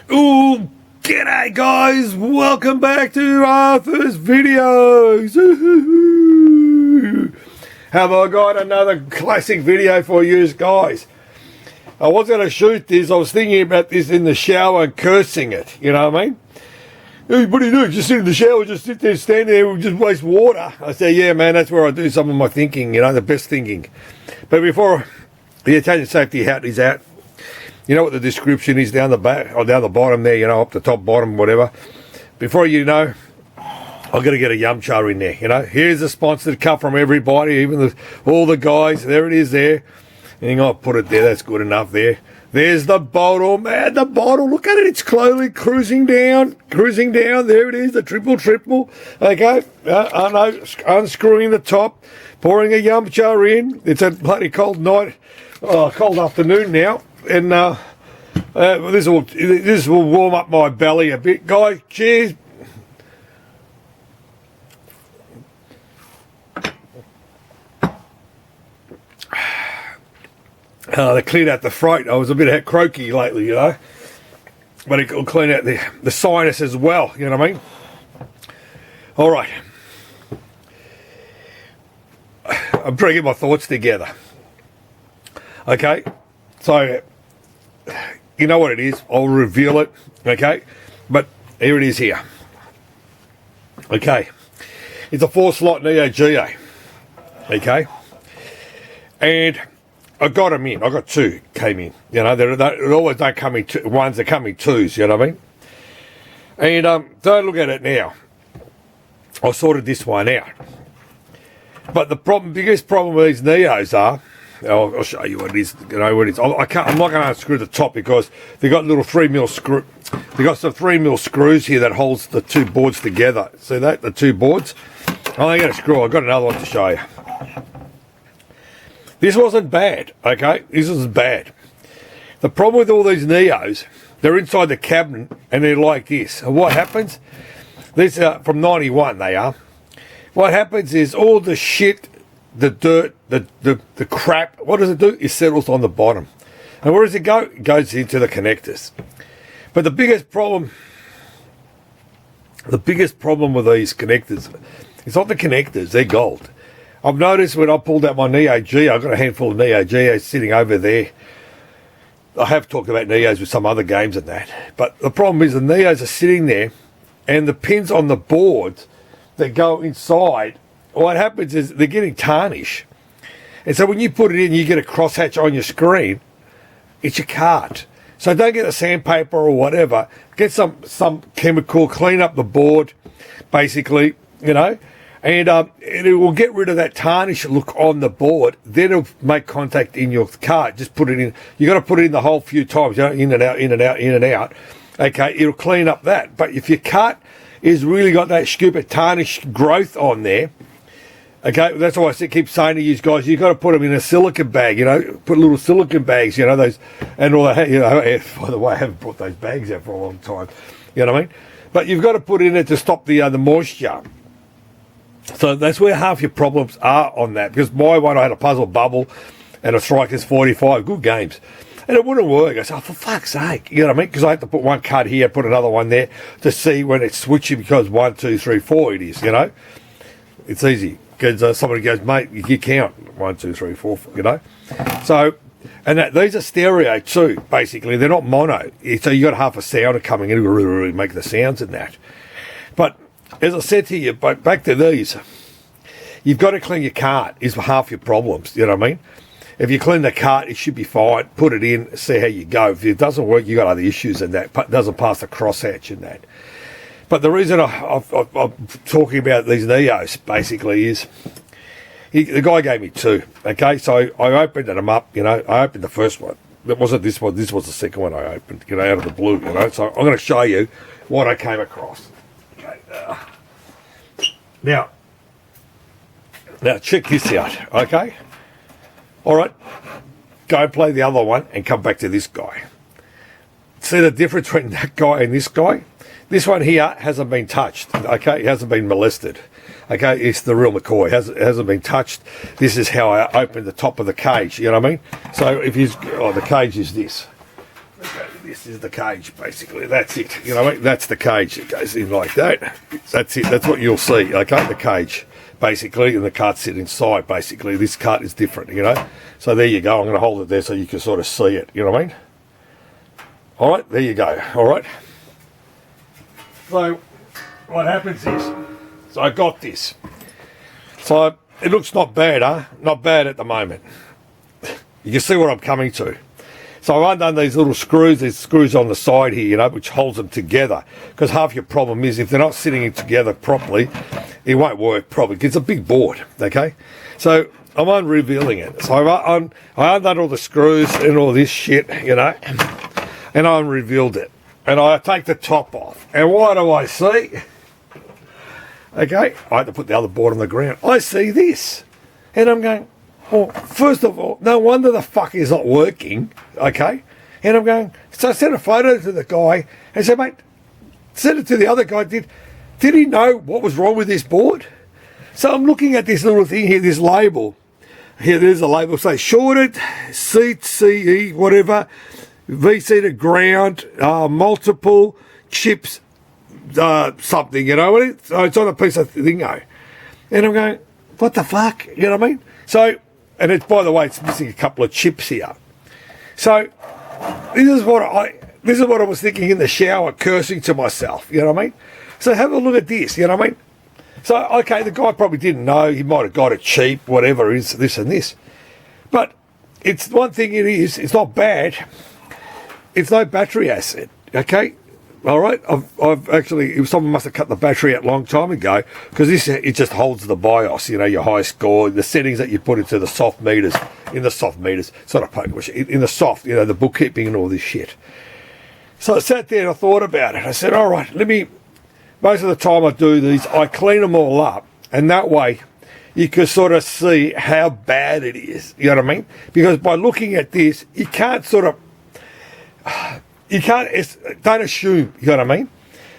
Ooh, g'day guys, welcome back to Arthur's videos. Have I got another classic video for you guys? I was going to shoot this, I was thinking about this in the shower and cursing it, you know what I mean? Hey, what do you do? Just sit in the shower, just sit there, stand there, and just waste water. I say, yeah man, that's where I do some of my thinking, you know, the best thinking. But before the attention safety hat is out, you know what the description is down the back or down the bottom there, you know, up the top, bottom, whatever. Before you know, I've got to get a yumcha in there, you know. Here's a sponsored cup from everybody, even all the guys. There it is there. And I'll put it there, that's good enough there. There's the bottle, man, the bottle. Look at it, it's slowly cruising down. There it is, the triple. Okay, I know, unscrewing the top, pouring a yumcha in. It's a bloody cold night, cold afternoon now. And this will warm up my belly a bit, guys. Cheers. They cleaned out the throat. I was a bit croaky lately, you know, but it will clean out the sinus as well. You know what I mean? All right. I'm bringing my thoughts together. Okay, so you know what it is. I'll reveal it. Okay, but here it is here. Okay, it's a 4-slot NEO-GEO. Okay, and I got them in. I got two came in. You know, they always don't come in ones. They come in twos. You know what I mean? And don't look at it now. I sorted this one out. But the biggest problem with these Neos are, I'll show you what it is. You know what it is. I'm not going to unscrew the top because they got little 3mm screw. They got some 3mm screws here that holds the two boards together. See that? The two boards. I'm going to screw. I've got another one to show you. This wasn't bad, okay? This was bad. The problem with all these Neos, they're inside the cabinet and they're like this. And what happens? These are from 91, they are. What happens is all the shit, the dirt, the crap, what does it do? It settles on the bottom. And where does it go? It goes into the connectors. But the biggest problem with these connectors, it's not the connectors, they're gold. I've noticed when I pulled out my NEO-GEO, I've got a handful of NEO-GEOs sitting over there. I have talked about Neos with some other games and that. But the problem is the Neos are sitting there and the pins on the boards that go inside, what happens is they're getting tarnish. And so when you put it in, you get a crosshatch on your screen, it's your card. So don't get a sandpaper or whatever. Get some chemical, clean up the board, basically, you know. And it will get rid of that tarnish look on the board. Then it'll make contact in your card. Just put it in. You got to put it in the hole a few times, you know, in and out. Okay, it'll clean up that. But if your cart is really got that stupid tarnish growth on there, okay, that's why I keep saying to you guys, you got to put them in a silicone bag. You know, put little silicone bags. You know those, and all that. You know, by the way, I haven't brought those bags out for a long time. You know what I mean? But you've got to put in it to stop the moisture. So that's where half your problems are on that. Because my one, I had a puzzle bubble and a Strikers 45. Good games. And it wouldn't work. I said, oh, for fuck's sake. You know what I mean? Because I had to put one card here, put another one there to see when it's switching because 1, 2, 3, 4 it is, you know. It's easy. Because somebody goes, mate, you count 1, 2, 3, 4, you know. So, and these are stereo too, basically. They're not mono. So you got half a sounder coming in to make the sounds in that. But as I said to you, but back to these, you've got to clean your cart is half your problems, you know what I mean? If you clean the cart, it should be fine. Put it in, see how you go. If it doesn't work, you got other issues in that. It doesn't pass the crosshatch in that. But the reason I'm talking about these Neos, basically, is the guy gave me two, okay? So I opened them up, you know. I opened the first one. It wasn't this one. This was the second one I opened, you know, out of the blue, you know. So I'm going to show you what I came across. Now check this out, okay? All right, go play the other one and come back to this guy. See the difference between that guy and this guy? This one here hasn't been touched, okay? It hasn't been molested, okay? It's the real McCoy. It hasn't been touched. This is how I opened the top of the cage, you know what I mean? So if the cage is this. Okay, this is the cage, basically. That's it. You know what I mean? That's the cage. It goes in like that. That's it. That's what you'll see, okay? The cage, basically, and the cart's sit inside, basically. This cart is different, you know? So there you go. I'm going to hold it there so you can sort of see it. You know what I mean? All right, there you go. All right. So what happens is, so I got this. So it looks not bad, huh? Not bad at the moment. You can see what I'm coming to. So I've undone these little screws. There's screws on the side here, you know, which holds them together. Because half your problem is if they're not sitting together properly, it won't work properly. It's a big board, okay? So I'm unrevealing it. So I undone all the screws and all this shit, you know, and I unrevealed it. And I take the top off. And what do I see? Okay, I had to put the other board on the ground. I see this. And I'm going, well, first of all, no wonder the fuck is not working, okay? And I'm going, so I sent a photo to the guy and said, mate, send it to the other guy. Did he know what was wrong with this board? So I'm looking at this little thing here, this label. Here, there's a label, say shorted, seat, CE, whatever, VC to ground, multiple chips, something, you know. So it's on a piece of thingo. And I'm going, what the fuck? You know what I mean? So, and it's, by the way, it's missing a couple of chips here. So this is what I was thinking in the shower, cursing to myself, you know what I mean? So have a look at this, you know what I mean? So, okay, the guy probably didn't know, he might have got it cheap, whatever, is this and this. But it's one thing it is, it's not bad. It's no battery acid, okay? All right, I've actually, someone must have cut the battery out a long time ago, because this, it just holds the BIOS, you know, your high score, the settings that you put into the soft meters, in the soft, you know, the bookkeeping and all this shit. So I sat there and I thought about it. I said, all right, most of the time I do these, I clean them all up, and that way you can sort of see how bad it is, you know what I mean? Because by looking at this, you can't sort of, don't assume, you know what I mean?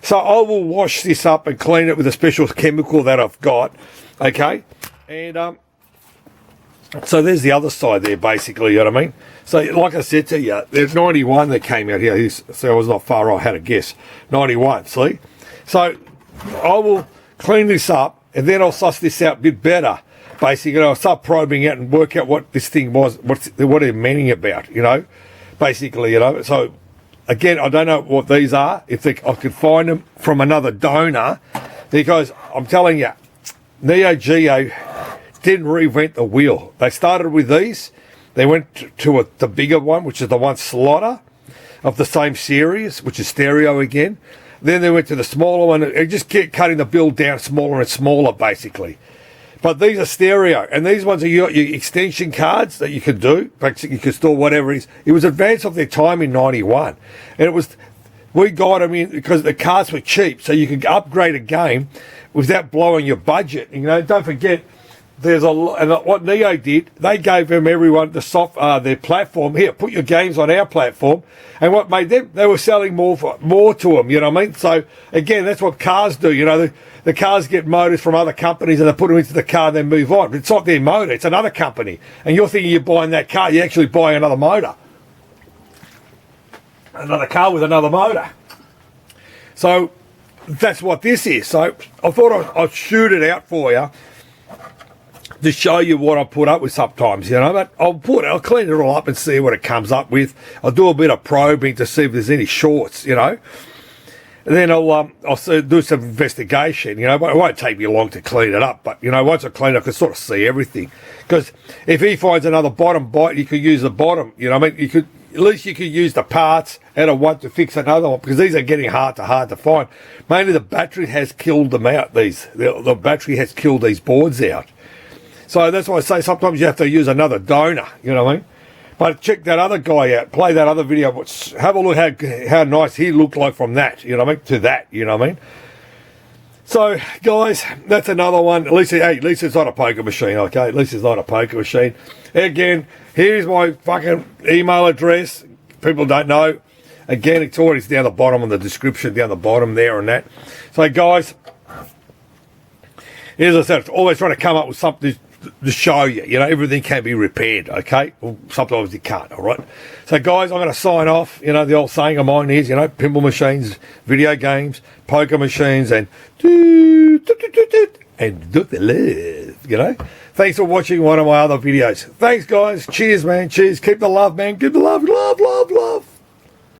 So I will wash this up and clean it with a special chemical that I've got, okay? And so there's the other side there, basically, you know what I mean? So like I said to you, there's 91 that came out here. So I was not far off, I had a guess. 91, see? So I will clean this up and then I'll suss this out a bit better. Basically, I'll start probing out and work out what this thing was, what they're meaning about, you know? Basically, you know, so again, I don't know what these are, I could find them from another donor, because I'm telling you, NEO-GEO didn't reinvent the wheel. They started with these, they went to the bigger one, which is the one Slotter of the same series, which is stereo again. Then they went to the smaller one, and just kept cutting the build down smaller and smaller, basically. But these are stereo, and these ones are your extension cards that you can do. You can store whatever it is. It was advanced of their time in 91. And we got them in because the cards were cheap, so you could upgrade a game without blowing your budget. You know, don't forget, and what NEO did, they gave them everyone their platform. Here, put your games on our platform. And what made them, they were selling more to them, you know what I mean? So, again, that's what cars do, you know. The cars get motors from other companies and they put them into the car and then move on. But it's not their motor, it's another company. And you're thinking you're buying that car, you're actually buying another motor. Another car with another motor. So that's what this is. So I thought I'd shoot it out for you to show you what I put up with sometimes, you know. But I'll clean it all up and see what it comes up with. I'll do a bit of probing to see if there's any shorts, you know. And then I'll do some investigation, you know, but it won't take me long to clean it up. But, you know, once I clean it, I can sort of see everything. Because if he finds another bottom bite, you could use the bottom, you know, I mean, at least you could use the parts out of one to fix another one, because these are getting hard to find. Mainly the battery has killed them out, the battery has killed these boards out. So that's why I say sometimes you have to use another donor, you know what I mean? But check that other guy out. Play that other video. Have a look how nice he looked like from that, you know what I mean, to that, you know what I mean? So, guys, that's another one. At least it's not a poker machine, okay? At least it's not a poker machine. Again, here's my fucking email address. People don't know. Again, it's always down the bottom of the description, down the bottom there and that. So, guys, as I said, always trying to come up with something to show you, you know, everything can be repaired, okay? Well, sometimes you can't, all right? So, guys, I'm going to sign off. You know, the old saying of mine is, you know, pinball machines, video games, poker machines, and do the love, you know? Thanks for watching one of my other videos. Thanks, guys. Cheers, man. Cheers. Keep the love, man. Keep the love, love, love, love.